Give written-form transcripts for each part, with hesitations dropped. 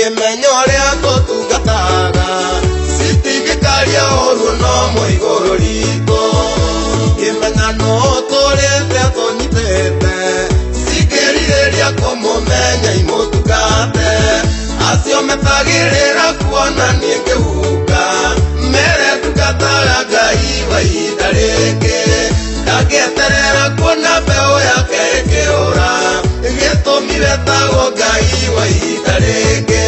tukimenya uria tutungataga citingikaria ũru no mũigũrũ ritũ ngĩmenya no tũrĩte tũnyitĩte cingĩrirĩria kũmũmenya imũtungate acio metagĩrĩra kuona niĩ ngĩhuka mere tungataga Ngai wa ihinda rĩngĩ ndangĩeterera kuona mbeũ yake ĩkĩũra gĩtũmi wetagwo Ngai wa ihinda rĩngĩ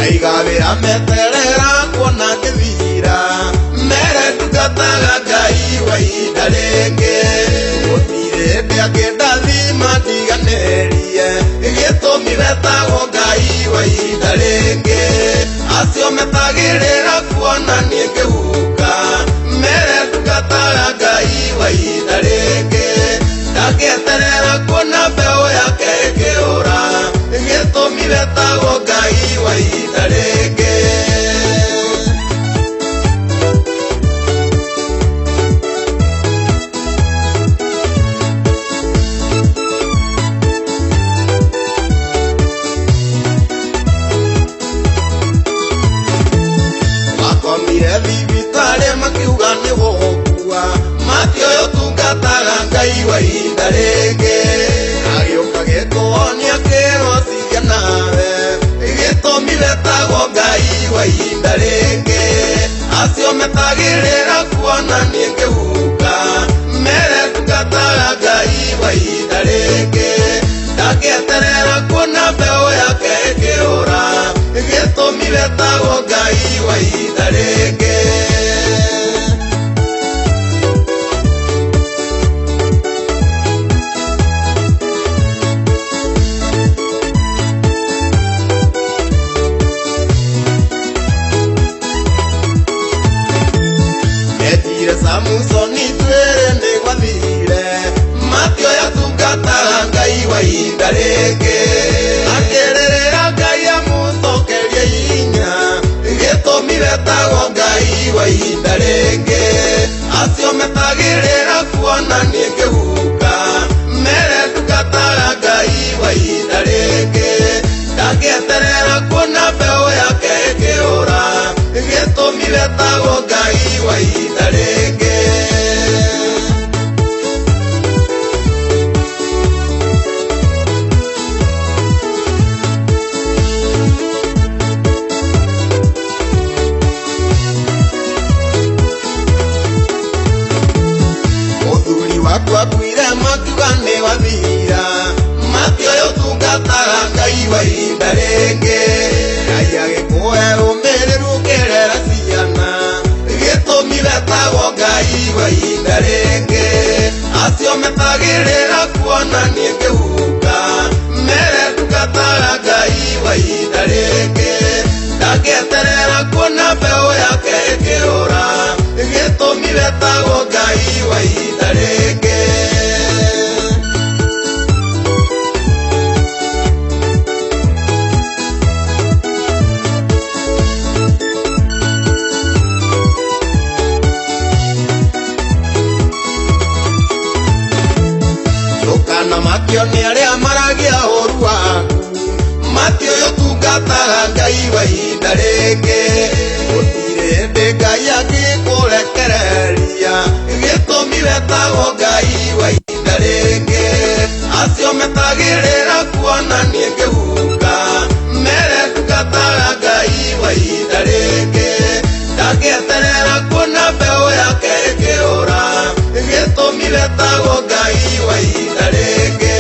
Aigawĩra meterera kuona ngĩthira mere tungataga Ngai wa ihinda rĩngĩ gũtirĩ hĩndĩ angĩndathima ndiganĩrie gĩtũmi wetagwo Ngai wa ihinda rĩngĩ acio metagĩrĩra kuona niĩ ngĩhuka mere tungataga Ngai wa ihinda rĩngĩ ndangĩeterera kuona mbeũ yake ĩkĩũra gĩtũmi wetagwo Ngai wa ihinda rĩngĩ makomire thibitarĩ makiuga nĩ gũkua matioĩ ũtungataga Ngai wa ihinda rĩngĩ agĩũka gĩkũhonia kĩrociria nawe gĩtũmi wetagwo Ngai wa ihinda rĩngĩ acio metagĩrĩra kuona niĩ ngĩhuka mere tungataga Ngai wa ihinda rĩngĩ ndangĩeterera kuona mbeũ yake ĩkĩũra gĩtũmi wetagwo Ngai wa ihinda rĩngĩ Samusoni twĩrĩ nĩ gwathire matioĩ atungataga Ngai wa ihinda rĩngĩ akĩrĩrĩra Ngai amũcokerie hinya gĩtũmi wetagwo Ngai wa ihinda rĩngĩ acio metagĩrĩra kuona niĩ ngĩhuka mere tungataga Ngai wa ihinda rĩngĩ ndangĩeterera kuona mbeũ yake ĩkĩũra gĩtũmi wetagwo Ngai wa ihinda rĩngĩ mũthuri waku akuire makiuga nĩ wathira matioĩ ũtungataga Ngai wa ihinda rĩngĩ Ngai agĩkũhe ũmĩrĩru ũkĩrera ciana gĩtũmi wetagwo Ngai wa ihinda rĩngĩ acio metagĩrĩra kuona niĩ ngĩhuka mere tungataga Ngai wa ihinda rĩngĩ ndangĩeterera kuona mbeũ yake ĩkĩũra gĩtũmi wetagwo Ngai wa ihinda rĩngĩ makio nĩ arĩa maragia ũru waku matioĩ ũtungataga Ngai wa ihinda rĩngĩ gũtirĩ hĩndĩ Ngai angĩkũrekereria gĩtũmi wetagwo Ngai wa ihinda rĩngĩ acio metagĩrĩra kuona niĩ ngĩhuka mere tungataga Ngai wa ihinda rĩngĩ ndangĩeterera kuona mbeũ yake ĩkĩũra gĩtũmi wetagwo Ngai wa ihinda rĩngĩ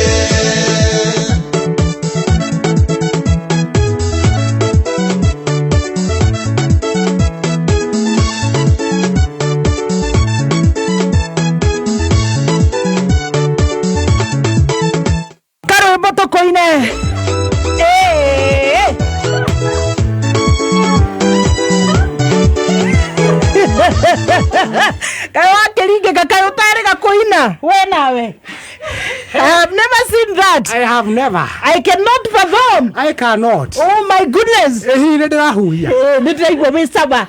Kayo akelinge kakayo tarega kuina. We nawe. I have never seen that. I have never. I cannot perform. I cannot. Oh my goodness.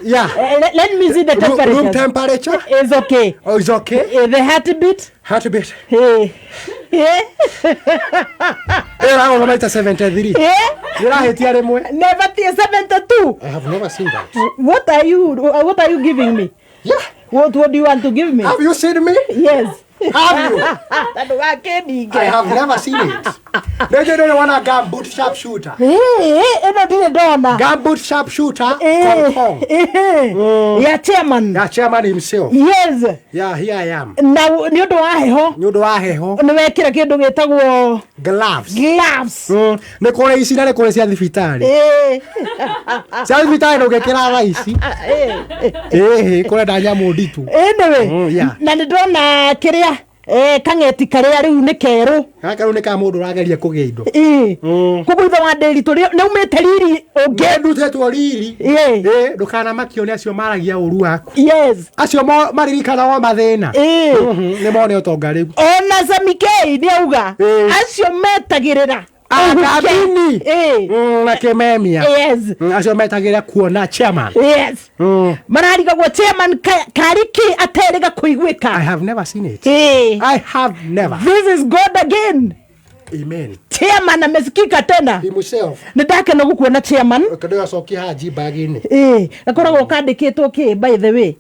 Yeah. Let me see the temperature. Room temperature? It's okay. Oh, it's okay. The heartbeat? Heartbeat. Hey. Yeah. I want to 73. Yeah. Never 72. I have never seen that. What are you giving me? Yeah. What do you want to give me? Have you seen me? Yes. Have you? I have never seen it. They don't want a gumboot sharpshooter. Gumboot sharpshooter. Yeah, chairman. Yeah, chairman himself. Yes. Yeah, here I am. Now, you do I ho. Gloves. Ne kore isi na ne kore cia thibitari. Cia thibitari no gekera raisi. Kore ndanya munditu. Anyway. Yeah. Na ndona kiria kangeti karia riu ni keru. Gaka riu ni ka mundu rageria kugia indo. Kugu itho wa nderi turi ne umete riri ndutetwo riri. Ndukana makio ni acio maragia uru waku. Yes. Acio maririkana wa mathina. Ni mone utonga riu. Ona Samikei ni auga acio metagirira Kabini. Na kememia. Yes. Acio metagirira kuona chairman. Yes. Marariga gwo chairman kariki aterega kuigwika. I have never seen it. I have never. This is God again. Amen. Chairman amesikika tena. Himself. Ndake no gukuona chairman. Kadega cokia haji bagini. Gakoragwo kandikitwo ki by the way.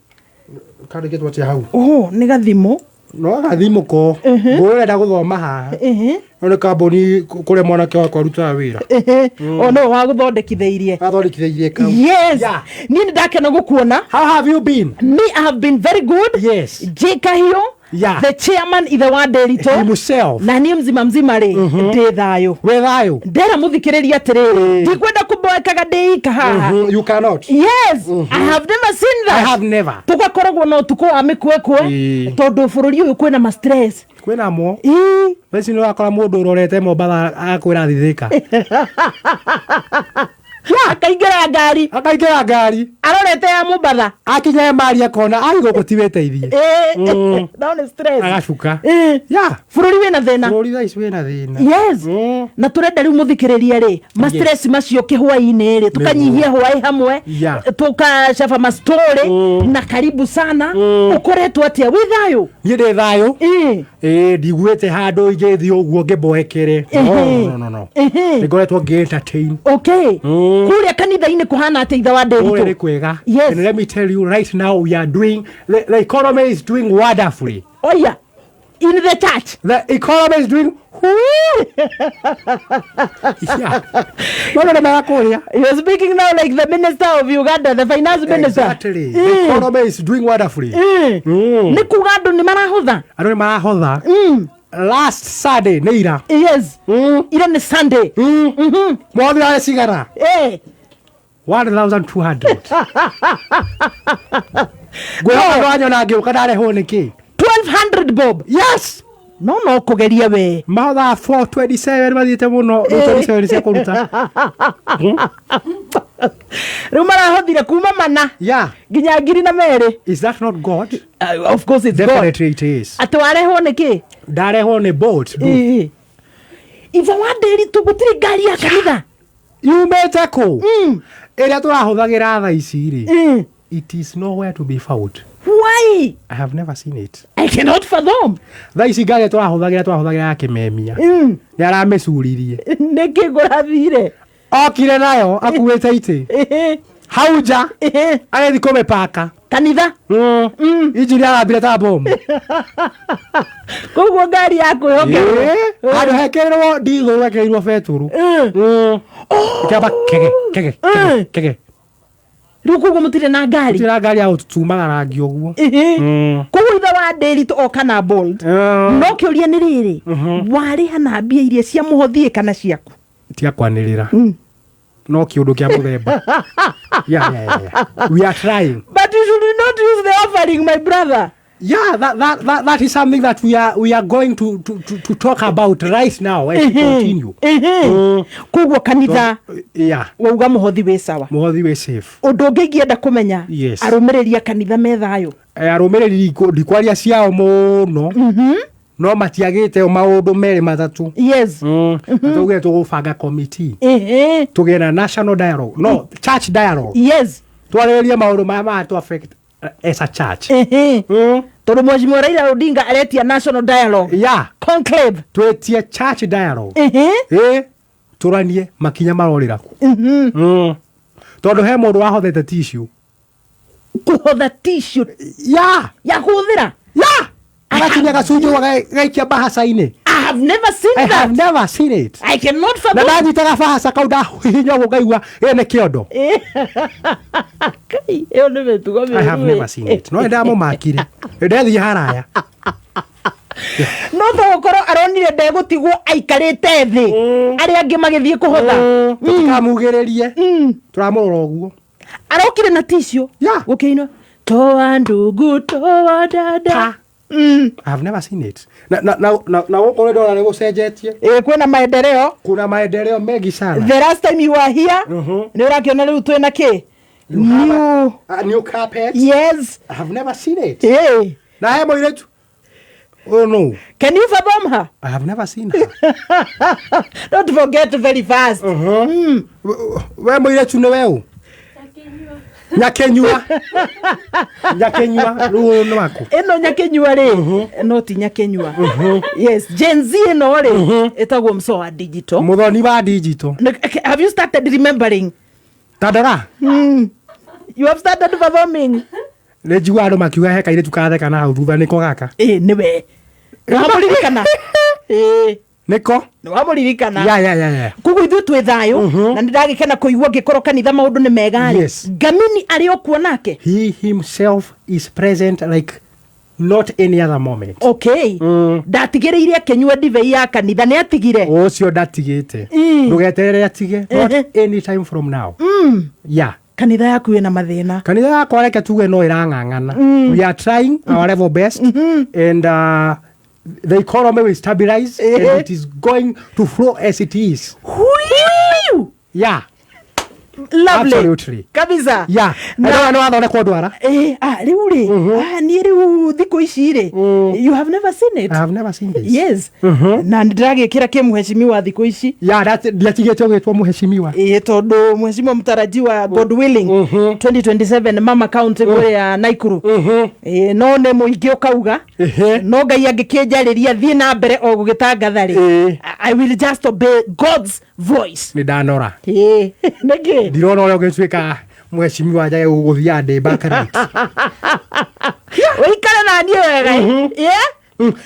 Kandikitwo tia hau. Ni gathimo. No gathimo ko. Ngurenda guthoma haha. Ona kamboni kure mwanake wakwa ruta wira. No wa guthondekitheirie. Athondekitheirie ka. Yes. Ni ndake no gukuona. How have you been? Me, I have been very good. Yes. Jeka hiyo. Yeah. The chairman ithe wa Derito himself. Na ni mzima ri ndi thayo. We thayo. Ndera muthikiriria atiriri. Ndikwenda kuboekaga ndeika haha. You cannot. Yes. I have never seen that. I have never. Tugakoragwo no tuko wa mikwekwe tondu bururi uyu kwina ma stress. Kwina mo. Weci no akora mundu urorete Mombatha akwira thithika. Akaingera ngari. Arorete ya Mombatha. Akinya mari akona aigo gutiweteithie. Down stress. Agacuka. Yeah. Bururi wina thina. Bururi tha ici wina thina. Yes. Na turenda riu muthikiriria ri. Ma stress macio kihwaini ri. Tukanyihia hwai hamwe. Tukashaba ma story na karibu sana. Ukoretwo atia wi thayo. Ni ndi thayo. Ndigwete handu igethi uguo ngeboekere. No. Ngoretwo ngi entertain. Okay. Kuria kanitha-ini kuhana atia itha wa Derito. Ore kwega. Yes. And let me tell you right now we are doing the economy is doing wonderfully. Oh yeah. In the church. The economy is doing yeah. You're speaking now like the minister of Uganda, the finance minister. Exactly. The economy is doing wonderfully. Ni kuga andu ni marahotha. Andu ni marahotha. Last Sunday ni ira. Yes. Ira ni Sunday. Mwathi ya sigara. 1,200. Gwe wanyo na ngiuka ndareho niki. 1,200 bob. Yes. No kugeria we. Mautha 427 mathiete muno 27 cia kuruta. Riu marahothire kuma mana. Yeah. Ginya ngiri na meri. Is that not God? Of course it's definitely God. Definitely it is. Atwareho niki? Ndareho ni boat. Ithe wa Derito gutiri ngari ya kanitha. Yumete ku. Ira turahuthagira tha ici ri. It is nowhere to be found. Why? I have never seen it. I cannot fathom. Tha ici ngari turahuthagira kimemia. Yara mecuririe. Niki ngurathire. Okire nayo akuwete ite. Hauja. Arethi kumepaka. Kanitha. Injini arambire ta bomu. Koguo ngari yaku yoke. Andu hekererwo ndithu wekereirwo beturu. Ikaba kege. Riu koguo mutire na ngari. Mutire na ngari ya gutumaga rangi uguo. Koguo ithe wa Derito okana bold. No kiuria ni riri. Wari hana mbia iria cia muhothie kana ciaku. Tia kwanirira. No kiundu kia muthemba. Yeah. We are trying. But you should not use the offering, my brother. Yeah, that is something that we are going to talk about right now as we continue. Kugwo kanitha Yeah. wauga muhothi we sawa. Muhothi we safe. Undu ungienda kumenya arumireria kanitha methayo. Arumireri ndikwaria ciao muno. No matiagite maundu meri matatu. Yes. Tuge tugubanga committee. Tugena national dialogue. No, church dialogue. Yes. Twariria maundu ma to affect as a church. Tondu Mheshimiwa Raila Odinga aretia national dialogue. Yeah. Conclave. Twetie church dialogue. Turanie makinya marorira ku. Tondu he mundu wahothete tissue. Kuhotha tissue. Yeah. Ya kuthira. Yeah. Agakinya gacunjũ gaikia bahaca-inĩ. I have never seen that. I have never seen it. I cannot fathom. Na ndanyitaga bahaca kau ndahihinya ũguo ngaigua nĩ kĩondo. I have never seen it. No ndamũmakire. Ndethiĩ haraya. No thokorwo aronire ndegũtigwo aikarĩte thĩ arĩa angĩ magĩthiĩ kũhotha. Tũtikamugĩrĩrie. Tũramũrora ũguo. Arokire na tissue. Gũkĩinwo toa ndugu toa dada. I have never seen it. Na ukore dola ni gucenjetie. Kwena maendeleo. Kuna maendeleo mengi sana. The last time you were here, ni urakiona riu twena ki? New carpet. Yes. I have never seen it. Na he moiretu. Oh no. Can you fathom her? I have never seen her. Don't forget very fast. We moiretu ni weu. Nyakenyua ruo wako eno nyakenyua ri no ti nyakenyua yes Gen Z eno ri etagwo mso wa digital muthoni wa digital. Have you started remembering tadara you have started performing Nejua ando makiuga he kaire tukatheka na hau thutha niko gaka niwe wamuririkana niko no wamuririkana ya kugu ithu twi thayo na ndagikena kuigua ngikoro kanitha maundu ni mega Gamini ari okuo nake he himself is present like not any other moment. Okay. Ndatigiriire akenyua divei ya kanitha ni atigire ucio ndatigite ndugeterere atige not any time from now. Yeah. Kanitha yaku ina mathina. Kanitha yakwa reke tuge no irang'ang'ana. We are trying our level best and the economy will stabilize and it is going to flow as it is. Yeah. Lovely. Absolutely. Kabisa. Yeah. No athondekwo ndwara. Riu ri. Ni riu thikũ ici ri. You have never seen it. I have never seen this. Yes. Na ndiragĩkĩra kĩ mheshimiwa thikũ ici. Yeah, ndiatigĩte ũgĩtwo mheshimiwa. Tondũ mheshimiwa mtarajiwa God willing 2027 Mama County kũrĩa Naikuru. No nĩ mũingĩ ũkauga. No Ngai angĩkĩnjarĩria thiĩ na mbere o gũgĩtangatha ri. I will just obey God's voice. Nĩ ndanora. Nĩkĩ? Ndirona ũrĩa ũgĩtuĩka mheshimiwa njage gũgũthia ndĩ back right. Ũikare na niĩ wega.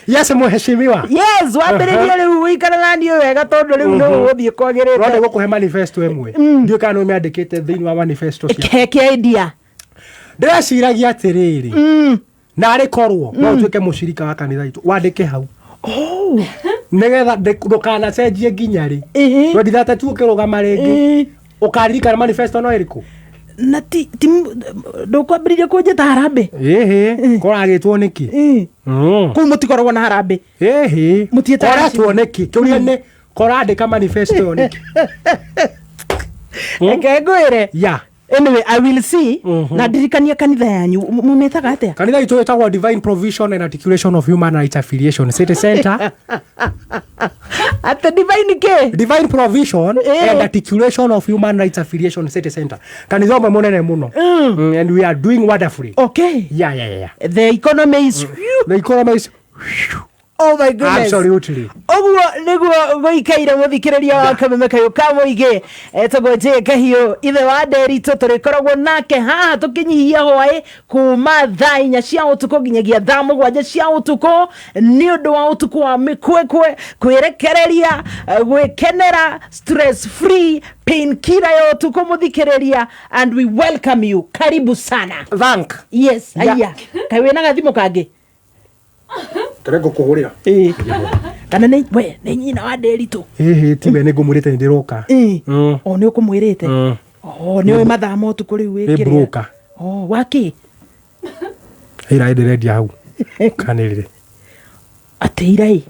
Yes mheshimiwa. Yes, wambĩrĩrie rĩu ũikare na niĩ wega tondũ rĩu nĩ ũgũthiĩ kwagĩrĩte. Rwanda gũkũhe manifesto ĩmwe. Ndiũ kana nĩ ũmĩandĩkĩte thĩinĩ wa manifesto cia. Keke idea. Ndĩreciragia atĩrĩrĩ. Na arĩ korwo no ũtuĩke mũcirika wa kanitha itu wandĩke hau. Nigetha ndũkanacenjie nginya rĩ. Twendithate tu ũkĩrũgama rĩngĩ. Ukaririkana manifesto no ĩrĩkũ? Na ti ndũkwambĩrĩria kũnjĩta harambe. Koragĩtwo nĩkĩ? Kũu mũtikoragwo na harambe. Koretwo nĩkĩ? Kĩũria nĩ korandĩka manifesto ĩyo nĩkĩ? Reke ngwĩre. Yeah. Anyway, I will see. Na ndirikania kanitha yanyu mumetaga atia? Kanitha itu ĩtagwo Divine Provision and Articulation of Human Rights Affiliation City Center. At the Divine ke? Divine Provision and Articulation of Human Rights Affiliation City Center. Kanitha ũmwe mũnene mũno. And we are doing wonderfully. Okay. Yeah. The economy is The economy is oh my goodness. Absolutely. Oguo niguo goikaire muthikiriria wa kameme kayo kamuige etagwo je kahio ithe wa Nderito turikoragwo nake haha tukinyihia hwaĩ kuma thaa 4 cia utuko nginyagia thaa 7 cia utuko ni undu wa utuko wa mikwekwe kwirekereria gwekenera stress free painkiller ya utuko muthikiriria and we welcome you karibu sana. Thank. Yes aya kaiwe na gathimo kangi Terego kugurira. Kana we nĩ nyina wa Nderito. Tiwe nĩ ngũmwĩrĩte nĩ ndĩroka. O nĩ ũkũmwĩrĩte. Nĩ oĩ mathamo ũtukũ rĩu wĩkĩrĩa. Broka. Waki. Ira ndĩrendia hau. kanirire ateirai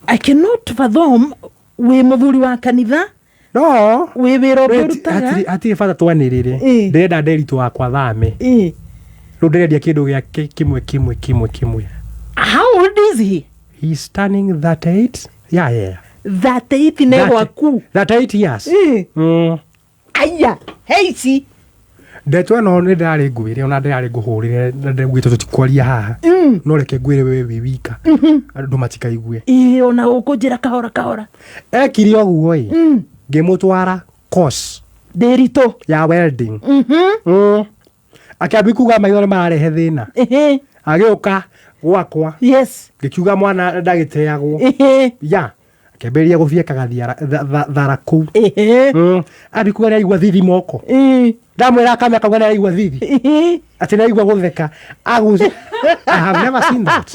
I cannot fathom we muthuri wa kanitha no we wira urutaga ati bata twanirire ndenda nderitu wakwa thame ru nderendia kindu gia kimwe how old is he? He's turning 38 yeah 38 ne waku 38 years aya heici ndetwe no ni ndari ngwire ona ndari nguhurire ndegwite tutikwaria haha no reke ngwire wewe wika andu matikaigue ona ukunjira kahora ekiri oguo ngimutwara course derito ya welding akiambi kuga maithore marehe thina agiuka gwakwa yes ngikiuga mwana ndagiteagwo ya akĩambĩrĩria gũbieka thara kũu ambi kuga nĩ aigua thithi moko ndamwĩra akame akauga nĩ aigua thithi atĩ nĩ aigua gũtheka agucia I have never seen that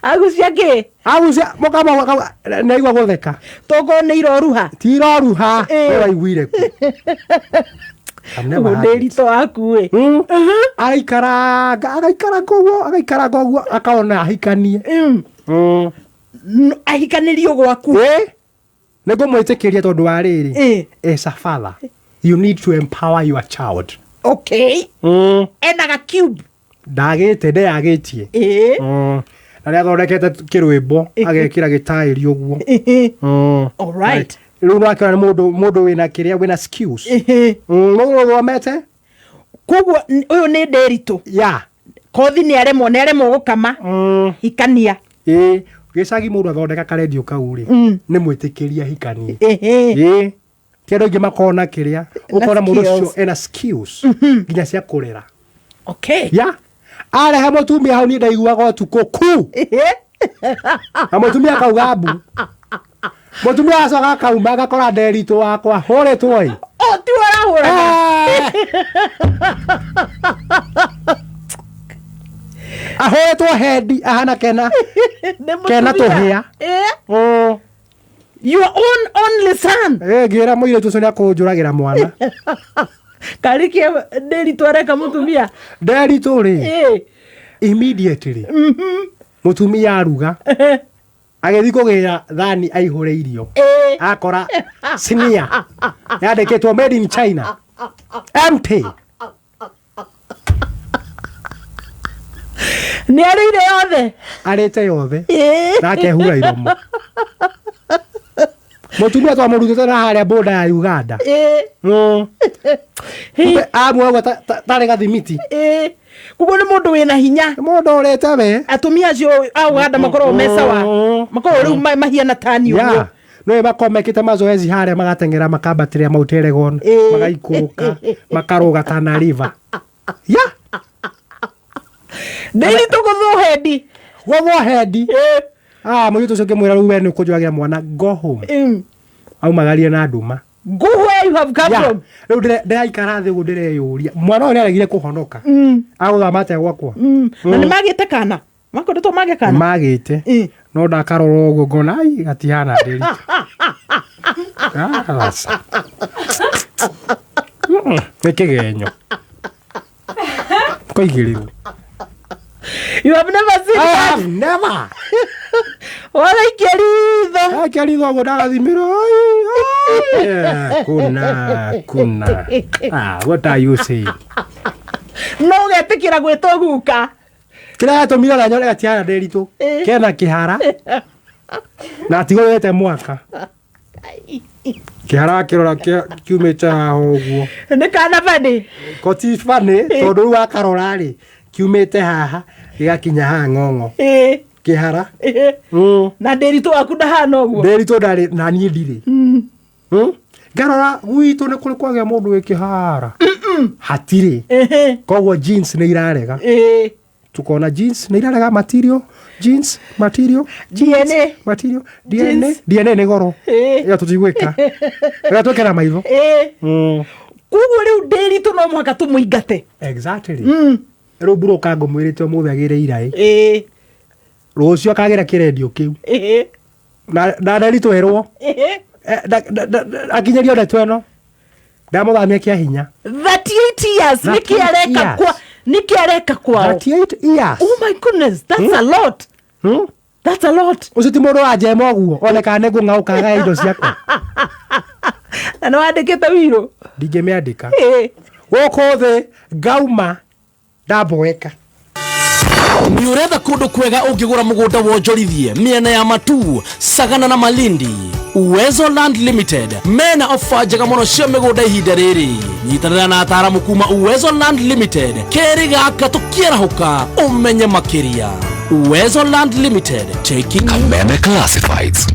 agucia kĩ agucia mokama nĩ aigua gũtheka toko nĩ iroruha ti iroruha nĩ waiguire ku nderito waku agaikaranga ũguo akaona ahikanie ahikanirio gwaku nĩ ngũmwĩtĩkĩria tondũ wa rĩrĩ as a father you need to empower your child okay endaga cube ndagĩte ndeyagĩtie na nĩ athondekete kĩrwĩmbo agekĩra gĩtaĩri ũguo alright rĩu no akĩona nĩ mũndũ wĩna kĩrĩa wĩna skills mũndũ thomete koguo ũyũ nĩ nderitũ ya kothi nĩ aremwo gũkama hikania gĩcagi mũndũ athondeka karendio kau rĩ nĩ mwĩtĩkĩria hikanie ti andũ aingĩ makona kĩrĩa ũkona mũndũ ũcio ena skills nginya cia kũrera okay ya arehe mũtumia hau niĩ ndaiguaga ũtukũ ku na mũtumia akauga mbu mũtumia acoka akauma agakora nderitũ wakwa hũrĩtwo ti warahũraga ahũrĩtwo hendi ahana kena tũhĩa your only son ngĩra mũirĩtu ũcio nĩ akũnjũragĩra mwana karikie nderitũ areka mũtumia nderitũ rĩ immediately mũtumia aruga agĩthiĩ kũgĩra thani aihũre irio akora sinia yandĩkĩtwo made in China empty nĩ arĩire yothe arĩte yothe na akehura iromo mũtumia twamũrutĩte na harĩa boda ya Uganda amwe tarĩ gathimiti kuguo nĩ mũndũ wĩna hinya mũndũ ũrĩte we atumia acio a Uganda makoragwo me sawa makoragwo rĩu mahiana tani ũguo no makomekĩte mazoezi harĩa magateng'era makambatĩrĩra Mount Elgon magaikũrũka makarũga Tana River ya nderitũ gũthwo hendi mũirĩtu ũcio ngĩmwĩra rĩu we nĩ ũkũnjũragĩra mwana go home aumagarie na nduma go where you have come from rĩu ndĩraikara thĩ ũguo ndĩreyũria mwana ũyũ nĩ aregire kũhonoka agũthama atĩa gwakwa na nĩ magĩte kana makoretwo magĩa kana magĩte no ndakarora ũguo ngona ai gatihana nderitũ nĩ kĩgenyo koigĩrĩru you have never seen I have never wagaikia ritho aikia ritho ũguo ndagathimĩrwo kuna what are you saying no ũgetĩkĩra gwĩtwo guka kĩrĩa gĩtũmire na nyone gatihana nderitũ kena kĩhara na atigũrĩte mwaka kĩhara kĩrora kiumĩte haha ũguo nĩ kana bani koti bani tondũ rĩu wakarora rĩ kiumĩte haha gĩgakinya haha ng'ong'o kĩhara na nderitũ waku ndahana ũguo nderitũ ndarĩ na niĩ ndirĩ ngarora gwitũ nĩ kũrĩ kwagĩa mũndũ wĩ kĩhara hatirĩ koguo jeans nĩ irarega tukona jeans nĩ irarega material DNA nĩ goro ĩyo tũtigwĩka ĩyo twĩke na maitho koguo rĩu nderitũ no mũhaka tũmũingate exactly rĩu mburũka ngũmwĩrĩte ũmũthĩ agĩre iraĩ rũciũ akagĩra kĩrendio kĩu na nderitũ erwo akinyerio ndeto ĩno ndamũthamia kĩa hinya 38 years nĩkĩ areka kwa niki areka kwao 38 years. Oh my goodness, that's a lot. That's a lot. Uciti mundu wa njema guo oneka ne ngungaukaga indo ciakwa. Na wandikite wiro Ndingemiandika. Gũkũ thĩ ngauma ndamboeka. Nĩ ũretha kũndũ kwega ũngĩgũra mũgũnda wonjorithie mĩena ya Matu, Sagana na Malindi. Uwezo Land Limited mena ofa njega mũno cia mĩgũnda ihinda rĩrĩ. Nyitanĩra na ataaramu kuma Uwezo Land Limited, kerĩ gaka tũkĩarahũka ũmenye makĩria. Uwezo Land Limited, taking Kameme Classifieds.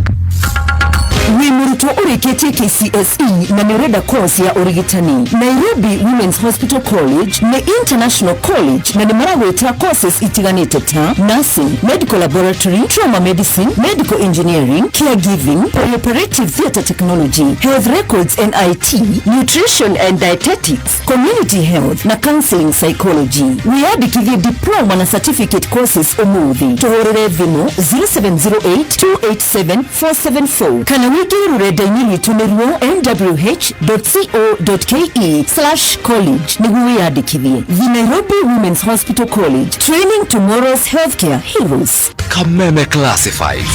Wi murutwo urikitie KCSE na nĩurenda course ya urigitani. Nairobi Women's Hospital College ni international college na nimaragwĩtĩra courses itiganĩte ta nursing, medical laboratory, trauma medicine, medical engineering, caregiving, preoperative theatre technology, health records and IT, nutrition and dietetics, community health na counseling psychology. Wiyandĩkithie diploma na certificate courses umuthi. Tuhũrĩre thimũ 0708287474 kana wingĩre rũrenda-inĩ rwitũ nĩruo nwho.co.ke/college nĩguo wĩyandĩkithie. The Nairobi Women's Hospital College, training tomorrow's healthcare heroes. Kameme Classifieds.